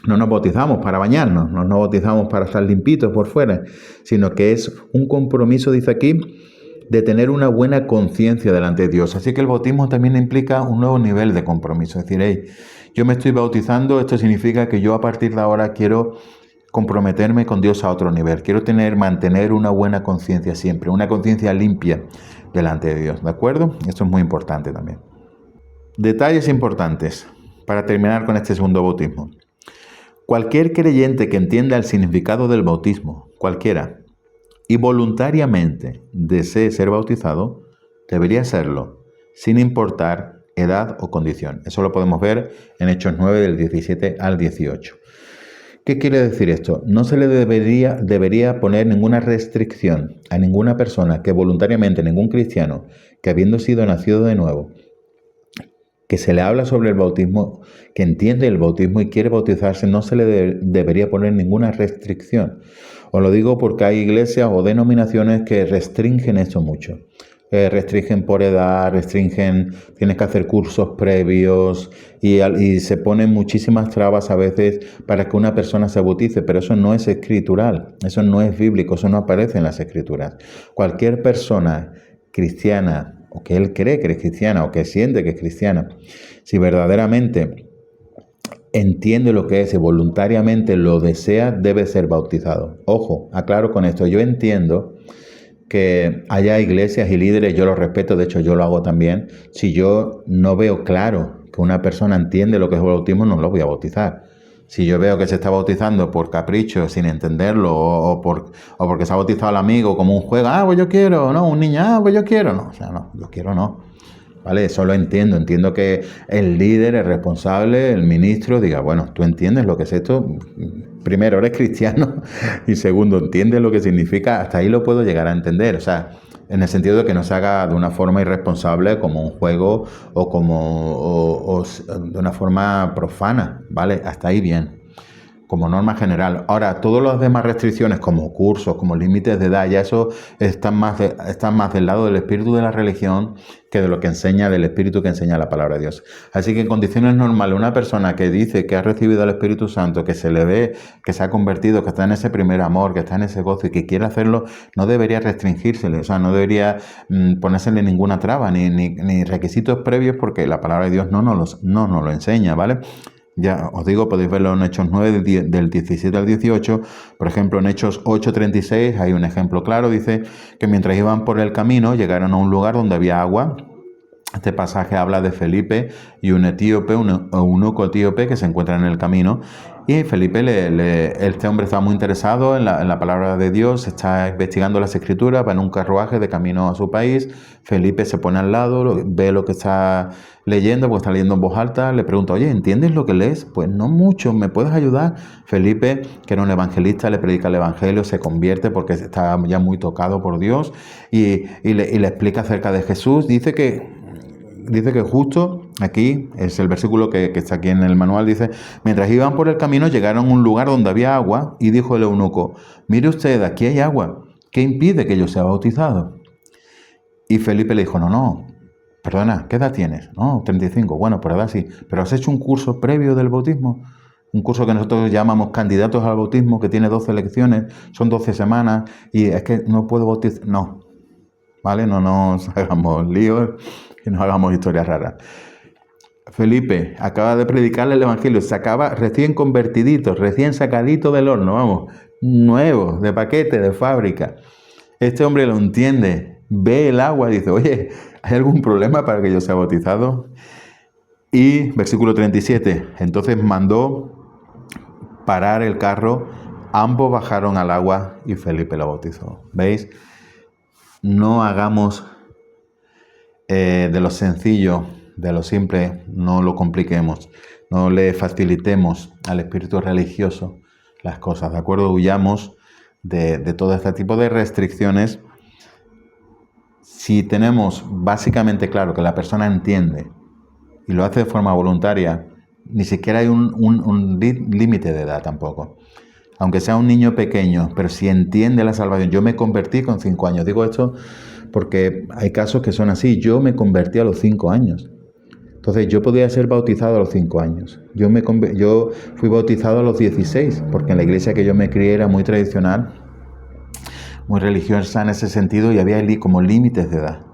A: No nos bautizamos para bañarnos, no nos bautizamos para estar limpitos por fuera, sino que es un compromiso, dice aquí, de tener una buena conciencia delante de Dios. Así que el bautismo también implica un nuevo nivel de compromiso. Es decir, hey, yo me estoy bautizando, esto significa que yo a partir de ahora quiero comprometerme con Dios a otro nivel. Quiero mantener una buena conciencia siempre, una conciencia limpia delante de Dios, ¿de acuerdo? Esto es muy importante también. Detalles importantes para terminar con este segundo bautismo. Cualquier creyente que entienda el significado del bautismo, cualquiera, y voluntariamente desee ser bautizado, debería serlo, sin importar edad o condición. Eso lo podemos ver en Hechos 9, del 17 al 18. ¿Qué quiere decir esto? No se le debería poner ninguna restricción a ninguna persona que voluntariamente, ningún cristiano, que habiendo sido nacido de nuevo, que se le habla sobre el bautismo, que entiende el bautismo y quiere bautizarse, no se le debería poner ninguna restricción. Os lo digo porque hay iglesias o denominaciones que restringen eso mucho. restringen por edad, tienes que hacer cursos previos y se ponen muchísimas trabas a veces para que una persona se bautice, pero eso no es escritural, eso no es bíblico, eso no aparece en las escrituras. Cualquier persona cristiana, o que él cree que es cristiana, o que siente que es cristiana, si verdaderamente entiende lo que es y voluntariamente lo desea, debe ser bautizado. Ojo, aclaro con esto, yo entiendo que haya iglesias y líderes, yo los respeto, de hecho yo lo hago también. Si yo no veo claro que una persona entiende lo que es el bautismo, no lo voy a bautizar. Si yo veo que se está bautizando por capricho, sin entenderlo, o porque se ha bautizado el amigo como un juego, pues yo quiero, no, un niño, pues yo quiero, no, o sea, no, yo quiero no. ¿Vale? Eso lo entiendo que el líder, el responsable, el ministro diga, bueno, tú entiendes lo que es esto, primero eres cristiano y segundo entiendes lo que significa, hasta ahí lo puedo llegar a entender, o sea, en el sentido de que no se haga de una forma irresponsable como un juego o de una forma profana, ¿vale? Hasta ahí bien, como norma general. Ahora, todas las demás restricciones, como cursos, como límites de edad, ya eso están más del lado del espíritu de la religión que de lo que enseña, del espíritu que enseña la palabra de Dios. Así que en condiciones normales, una persona que dice que ha recibido al Espíritu Santo, que se le ve, que se ha convertido, que está en ese primer amor, que está en ese gozo y que quiere hacerlo, no debería restringírsele, o sea, no debería ponérsele ninguna traba, ni requisitos previos, porque la palabra de Dios no nos lo enseña, ¿vale? Ya os digo, podéis verlo en Hechos 9, del 17 al 18. Por ejemplo, en Hechos 8:36 hay un ejemplo claro. Dice que mientras iban por el camino, llegaron a un lugar donde había agua. Este pasaje habla de Felipe y un etíope, un eunuco etíope que se encuentran en el camino. Y Felipe, este hombre estaba muy interesado en la palabra de Dios, está investigando las escrituras, va en un carruaje de camino a su país. Felipe se pone al lado, ve lo que está leyendo, porque está leyendo en voz alta, le pregunta, oye, ¿entiendes lo que lees? Pues no mucho, ¿me puedes ayudar? Felipe, que era un evangelista, le predica el evangelio, se convierte porque está ya muy tocado por Dios y le explica acerca de Jesús. Dice que justo aquí, es el versículo que está aquí en el manual, dice, mientras iban por el camino llegaron a un lugar donde había agua y dijo el eunuco, mire usted, aquí hay agua, ¿qué impide que yo sea bautizado? Y Felipe le dijo, no, perdona, ¿qué edad tienes? No, 35, bueno, por edad sí, pero ¿has hecho un curso previo del bautismo? Un curso que nosotros llamamos candidatos al bautismo, que tiene 12 lecciones, son 12 semanas, y es que no puedo bautizar, no, ¿vale? No nos hagamos líos, que nos hagamos historias raras. Felipe acaba de predicarle el evangelio, se acaba recién convertidito, recién sacadito del horno, vamos, nuevo, de paquete, de fábrica. Este hombre lo entiende, ve el agua y dice, oye, ¿hay algún problema para que yo sea bautizado? Y versículo 37, entonces mandó parar el carro, ambos bajaron al agua y Felipe lo bautizó. ¿Veis? No hagamos de lo sencillo, de lo simple, no lo compliquemos, no le facilitemos al espíritu religioso las cosas, ¿de acuerdo? Huyamos de todo este tipo de restricciones. Si tenemos básicamente claro que la persona entiende y lo hace de forma voluntaria, ni siquiera hay un límite de edad tampoco. Aunque sea un niño pequeño, pero si entiende la salvación. Yo me convertí con 5 años. Digo esto porque hay casos que son así. Yo me convertí a los 5 años. Entonces yo podía ser bautizado a los 5 años. Yo fui bautizado a los 16, porque en la iglesia que yo me crié era muy tradicional, muy religiosa en ese sentido, y había como límites de edad.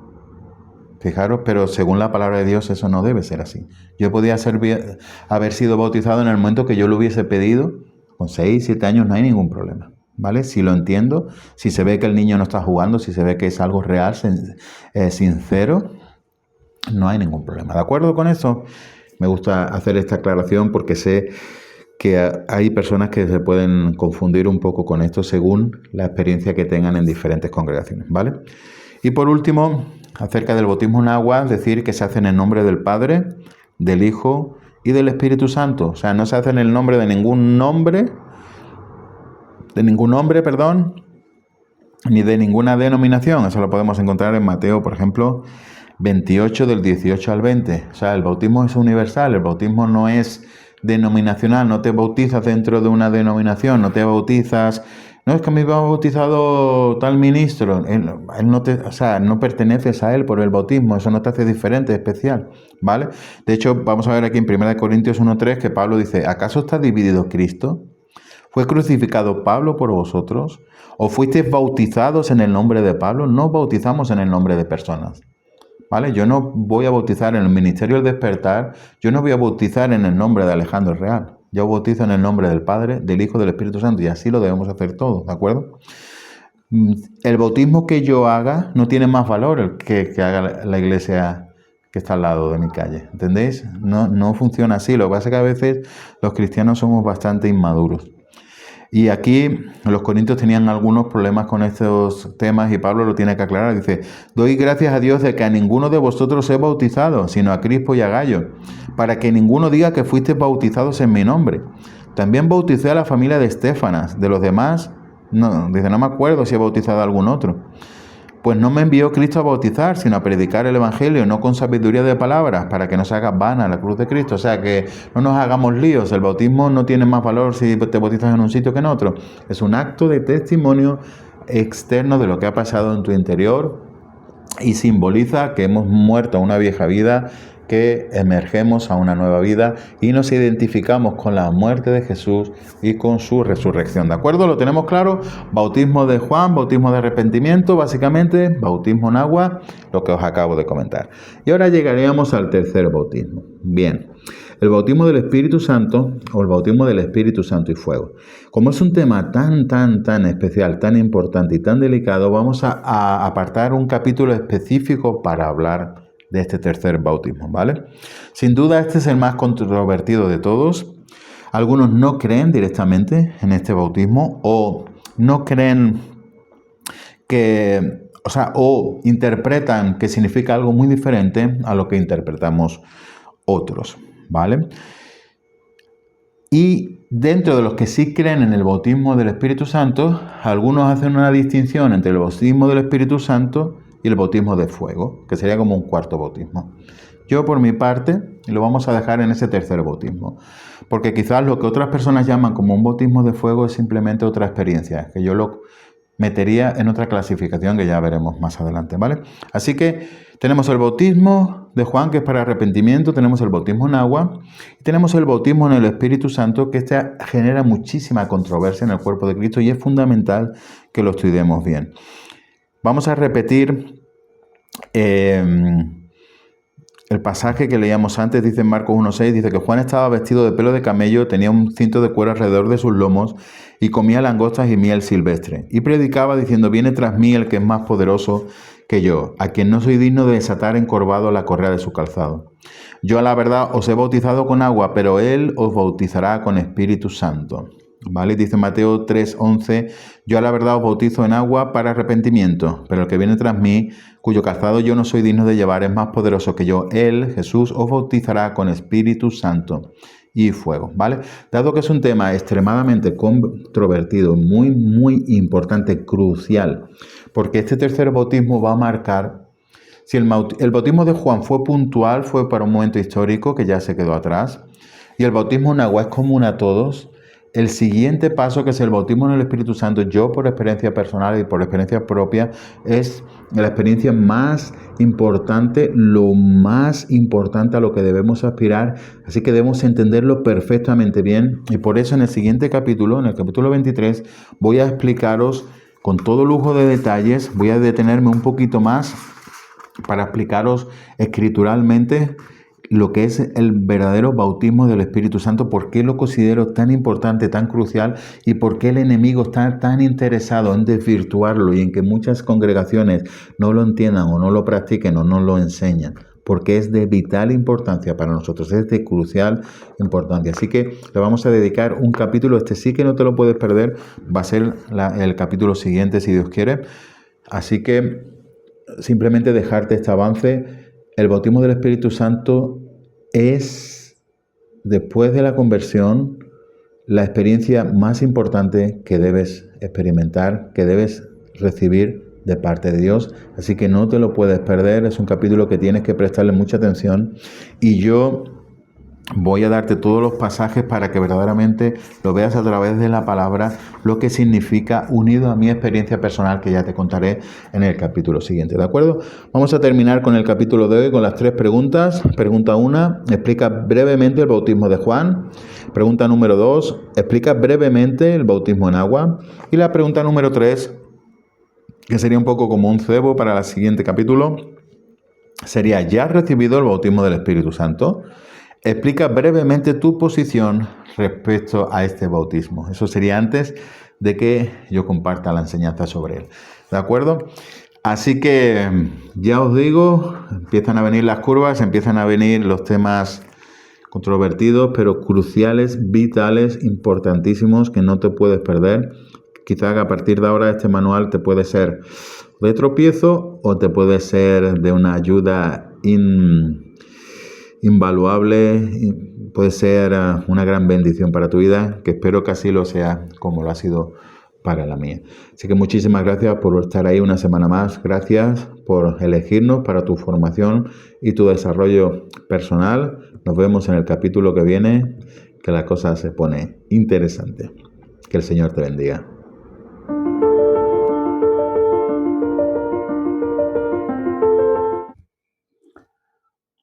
A: Fijaros, pero según la palabra de Dios eso no debe ser así. Yo podía haber sido bautizado en el momento que yo lo hubiese pedido. Con 6, 7 años no hay ningún problema, ¿vale? Si lo entiendo, si se ve que el niño no está jugando, si se ve que es algo real, sincero, no hay ningún problema. ¿De acuerdo con eso? Me gusta hacer esta aclaración porque sé que hay personas que se pueden confundir un poco con esto según la experiencia que tengan en diferentes congregaciones, ¿vale? Y por último, acerca del bautismo en agua, decir que se hace en el nombre del Padre, del Hijo y del Espíritu Santo. O sea, no se hace en el nombre de ningún nombre, ni de ninguna denominación. Eso lo podemos encontrar en Mateo, por ejemplo, 28 del 18 al 20. O sea, el bautismo es universal, el bautismo no es denominacional, no te bautizas dentro de una denominación, no te bautizas No, es que me ha bautizado tal ministro. Él no te, o sea, no perteneces a él por el bautismo. Eso no te hace diferente, especial, ¿vale? De hecho, vamos a ver aquí en 1 Corintios 1:3 que Pablo dice, ¿acaso está dividido Cristo? ¿Fue crucificado Pablo por vosotros? ¿O fuisteis bautizados en el nombre de Pablo? No bautizamos en el nombre de personas, ¿vale? Yo no voy a bautizar en el Ministerio del Despertar, yo no voy a bautizar en el nombre de Alejandro Real. Yo bautizo en el nombre del Padre, del Hijo, del Espíritu Santo, y así lo debemos hacer todos, ¿de acuerdo? El bautismo que yo haga no tiene más valor que haga la iglesia que está al lado de mi calle, ¿entendéis? No funciona así, lo que pasa es que a veces los cristianos somos bastante inmaduros. Y aquí los corintios tenían algunos problemas con estos temas y Pablo lo tiene que aclarar. Dice, doy gracias a Dios de que a ninguno de vosotros he bautizado, sino a Crispo y a Gayo, para que ninguno diga que fuisteis bautizados en mi nombre. También bauticé a la familia de Estéfanas, de los demás, no, dice, no me acuerdo si he bautizado a algún otro. Pues no me envió Cristo a bautizar, sino a predicar el Evangelio, no con sabiduría de palabras, para que no se haga vana la cruz de Cristo. O sea, que no nos hagamos líos. El bautismo no tiene más valor si te bautizas en un sitio que en otro. Es un acto de testimonio externo de lo que ha pasado en tu interior y simboliza que hemos muerto a una vieja vida, que emergemos a una nueva vida y nos identificamos con la muerte de Jesús y con su resurrección. ¿De acuerdo? ¿Lo tenemos claro? Bautismo de Juan, bautismo de arrepentimiento, básicamente, bautismo en agua, lo que os acabo de comentar. Y ahora llegaríamos al tercer bautismo. Bien, el bautismo del Espíritu Santo o el bautismo del Espíritu Santo y fuego. Como es un tema tan especial, tan importante y tan delicado, vamos a apartar un capítulo específico para hablar de este tercer bautismo, ¿vale? Sin duda este es el más controvertido de todos. Algunos no creen directamente en este bautismo o no creen que, o interpretan que significa algo muy diferente a lo que interpretamos otros, ¿vale? Y dentro de los que sí creen en el bautismo del Espíritu Santo, algunos hacen una distinción entre el bautismo del Espíritu Santo y el bautismo de fuego, que sería como un cuarto bautismo. Yo, por mi parte, lo vamos a dejar en ese tercer bautismo, porque quizás lo que otras personas llaman como un bautismo de fuego es simplemente otra experiencia, que yo lo metería en otra clasificación que ya veremos más adelante, ¿vale? Así que tenemos el bautismo de Juan, que es para arrepentimiento, tenemos el bautismo en agua, y tenemos el bautismo en el Espíritu Santo, que este genera muchísima controversia en el cuerpo de Cristo y es fundamental que lo estudiemos bien. Vamos a repetir el pasaje que leíamos antes. Dice en Marcos 1:6, dice que Juan estaba vestido de pelo de camello, tenía un cinto de cuero alrededor de sus lomos y comía langostas y miel silvestre. Y predicaba diciendo, viene tras mí el que es más poderoso que yo, a quien no soy digno de desatar encorvado la correa de su calzado. Yo a la verdad os he bautizado con agua, pero él os bautizará con Espíritu Santo. ¿Vale? Dice Mateo 3:11, yo a la verdad os bautizo en agua para arrepentimiento, pero el que viene tras mí, cuyo calzado yo no soy digno de llevar, es más poderoso que yo. Él, Jesús, os bautizará con Espíritu Santo y fuego, ¿vale? Dado que es un tema extremadamente controvertido, muy importante, crucial, porque este tercer bautismo va a marcar, si el bautismo de Juan fue puntual, fue para un momento histórico que ya se quedó atrás, y el bautismo en agua es común a todos. El siguiente paso, que es el bautismo en el Espíritu Santo, yo por experiencia personal y por experiencia propia, es la experiencia más importante, lo más importante a lo que debemos aspirar, así que debemos entenderlo perfectamente bien, y por eso en el siguiente capítulo, en el capítulo 23, voy a explicaros con todo lujo de detalles, voy a detenerme un poquito más para explicaros escrituralmente lo que es el verdadero bautismo del Espíritu Santo, por qué lo considero tan importante, tan crucial y por qué el enemigo está tan interesado en desvirtuarlo y en que muchas congregaciones no lo entiendan o no lo practiquen o no lo enseñan, porque es de vital importancia para nosotros, es de crucial importancia. Así que le vamos a dedicar un capítulo, este sí que no te lo puedes perder, va a ser el capítulo siguiente si Dios quiere. Así que simplemente dejarte este avance. El bautismo del Espíritu Santo es, después de la conversión, la experiencia más importante que debes experimentar, que debes recibir de parte de Dios. Así que no te lo puedes perder, es un capítulo que tienes que prestarle mucha atención. Y yo Voy a darte todos los pasajes para que verdaderamente lo veas a través de la palabra, lo que significa unido a mi experiencia personal que ya te contaré en el capítulo siguiente, ¿de acuerdo? Vamos a terminar con el capítulo de hoy con las 3 preguntas. Pregunta 1, explica brevemente el bautismo de Juan. Pregunta número 2, explica brevemente el bautismo en agua. Y la pregunta número 3, que sería un poco como un cebo para el siguiente capítulo, sería: ¿ya has recibido el bautismo del Espíritu Santo? Explica brevemente tu posición respecto a este bautismo. Eso sería antes de que yo comparta la enseñanza sobre él. ¿De acuerdo? Así que ya os digo, empiezan a venir las curvas, empiezan a venir los temas controvertidos, pero cruciales, vitales, importantísimos, que no te puedes perder. Quizá a partir de ahora este manual te puede ser de tropiezo o te puede ser de una ayuda invaluable, puede ser una gran bendición para tu vida, que espero que así lo sea como lo ha sido para la mía. Así que muchísimas gracias por estar ahí una semana más, gracias por elegirnos para tu formación y tu desarrollo personal. Nos vemos en el capítulo que viene, que la cosa se pone interesante. Que el Señor te bendiga.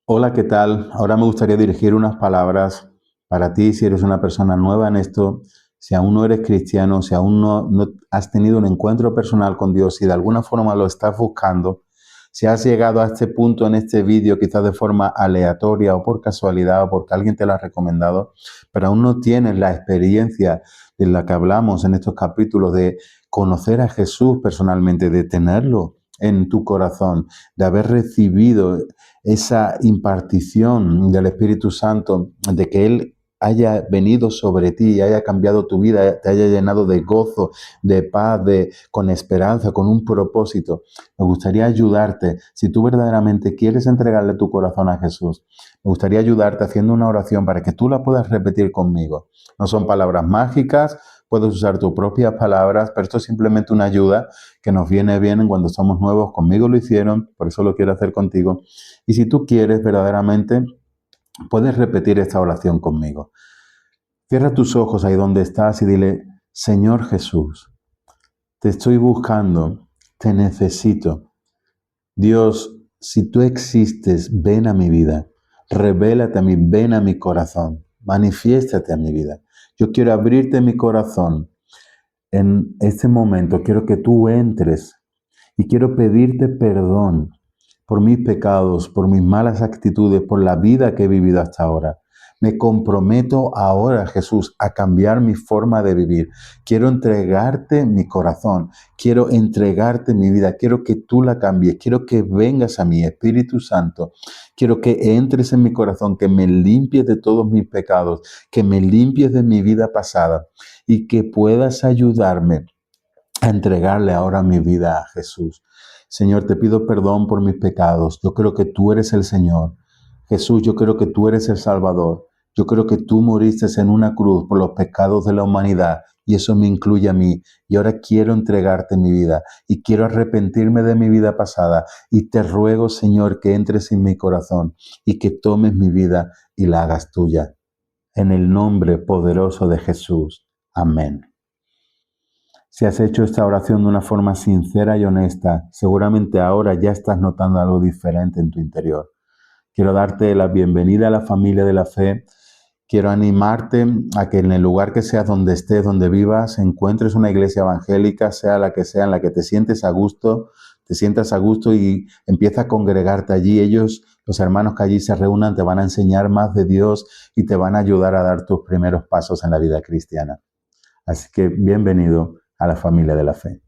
A: Hola, ¿qué tal? Ahora me gustaría dirigir unas palabras para ti, si eres una persona nueva en esto, si aún no eres cristiano, si aún no has tenido un encuentro personal con Dios, si de alguna forma lo estás buscando, si has llegado a este punto en este vídeo quizás de forma aleatoria o por casualidad o porque alguien te lo ha recomendado, pero aún no tienes la experiencia de la que hablamos en estos capítulos de conocer a Jesús personalmente, de tenerlo en tu corazón, de haber recibido esa impartición del Espíritu Santo, de que Él haya venido sobre ti, haya cambiado tu vida, te haya llenado de gozo, de paz, con esperanza, con un propósito. Me gustaría ayudarte, si tú verdaderamente quieres entregarle tu corazón a Jesús, me gustaría ayudarte haciendo una oración para que tú la puedas repetir conmigo. No son palabras mágicas, puedes usar tus propias palabras, pero esto es simplemente una ayuda que nos viene bien cuando somos nuevos. Conmigo lo hicieron, por eso lo quiero hacer contigo. Y si tú quieres verdaderamente, puedes repetir esta oración conmigo. Cierra tus ojos ahí donde estás y dile: Señor Jesús, te estoy buscando, te necesito. Dios, si tú existes, ven a mi vida, revélate a mí, ven a mi corazón, manifiéstate a mi vida. Yo quiero abrirte mi corazón en este momento, quiero que tú entres y quiero pedirte perdón por mis pecados, por mis malas actitudes, por la vida que he vivido hasta ahora. Me comprometo ahora, Jesús, a cambiar mi forma de vivir. Quiero entregarte mi corazón, quiero entregarte mi vida, quiero que tú la cambies, quiero que vengas a mí, Espíritu Santo. Quiero que entres en mi corazón, que me limpies de todos mis pecados, que me limpies de mi vida pasada y que puedas ayudarme a entregarle ahora mi vida a Jesús. Señor, te pido perdón por mis pecados. Yo creo que tú eres el Señor. Jesús, yo creo que tú eres el Salvador. Yo creo que tú moriste en una cruz por los pecados de la humanidad y eso me incluye a mí. Y ahora quiero entregarte mi vida y quiero arrepentirme de mi vida pasada. Y te ruego, Señor, que entres en mi corazón y que tomes mi vida y la hagas tuya. En el nombre poderoso de Jesús. Amén. Si has hecho esta oración de una forma sincera y honesta, seguramente ahora ya estás notando algo diferente en tu interior. Quiero darte la bienvenida a la familia de la fe. Quiero animarte a que en el lugar que seas, donde estés, donde vivas, encuentres una iglesia evangélica, sea, en la que te sientas a gusto y empieza a congregarte allí. Ellos, los hermanos que allí se reúnan, te van a enseñar más de Dios y te van a ayudar a dar tus primeros pasos en la vida cristiana. Así que bienvenido a la familia de la fe.